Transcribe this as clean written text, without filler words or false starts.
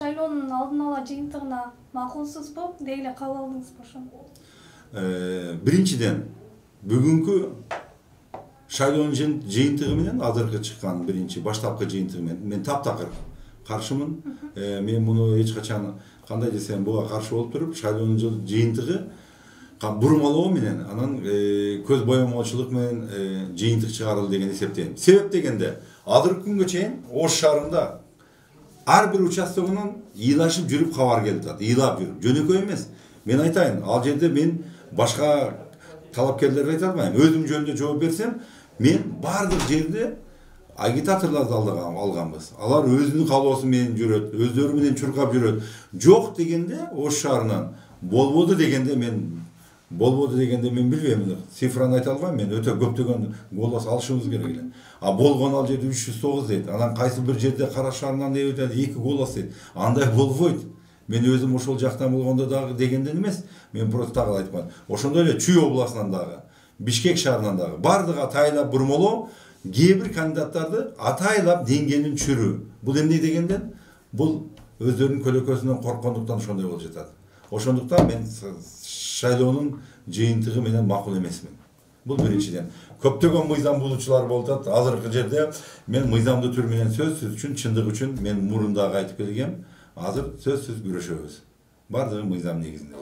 шайлоонун алдын ала жыйынтыгына макулсузбу? Деги эле кабыл алдыңызбы ошону? Биринчиден, бүгүнкү шайлоонун жыйынтыгы менен азыркы чыккан биринчи баштапкы жыйынтыгы менен мен таптакыр каршымын. Мен муну эч качан кандай десем буга каршы болуп туруп, шайлоонун жыйынтыгы бурмалоо менен, анан көз боемочулук менен жыйынтык чыгарылды деген эсептейм. Себеп дегенде, азыркы күнгө чейин Ош шаарында ар бир участогунан ыйлашып жүрүп кабар келип атат. Ыйлап жүрүп, жөнөкөй эмес. Мен айтайын, ал жерде мен башка талапкерлерге айта албайм. Өзүм жөнүндө жооп берсем, мен бардык жерде агитаторларды алганбыз. Алар өзүнүн каалоосу менен жүрөт, өздөрү менен чуркап жүрөт. Жок дегенде Ош шаарынан болбоду дегенде мен билбейм. Цифраны айта албайм. Мен өтө көптөгөн голос алышыбыз керек эле. А болгон ал жерде 309 дейт. Анан кайсы бир жерде Кара шаарынан деп атат 2 голос дейт. Андай болбойт. Мен өзүм ошол жактан болгондо дагы дегенден эмес. Мен просто так айтпам. Ошондой эле Чүй областынан дагы, Бишкек шаарынан дагы бардыгы атайлап бурмалоо, кээ бир кандидаттарды атайлап деңгээлин чүрүү. Бул эмне дегенден? Бул өздөрүнүн көлөкөсүнөн корккондуктан ошондой болуп жатат. Ошондуктан мен шайлоонун жыйынтыгы менен макул эмесмин. Бул биринчиден. Көптөгөн мыйзам булуучулар болуп атат. Азыркы жерде мен мыйзамдуу түр менен сөзсүз үчүн, чындык үчүн мен мурунда айтып келгем. Азыр сөзсүз күрөшөбүз. Бардыгы мыйзам негизинде.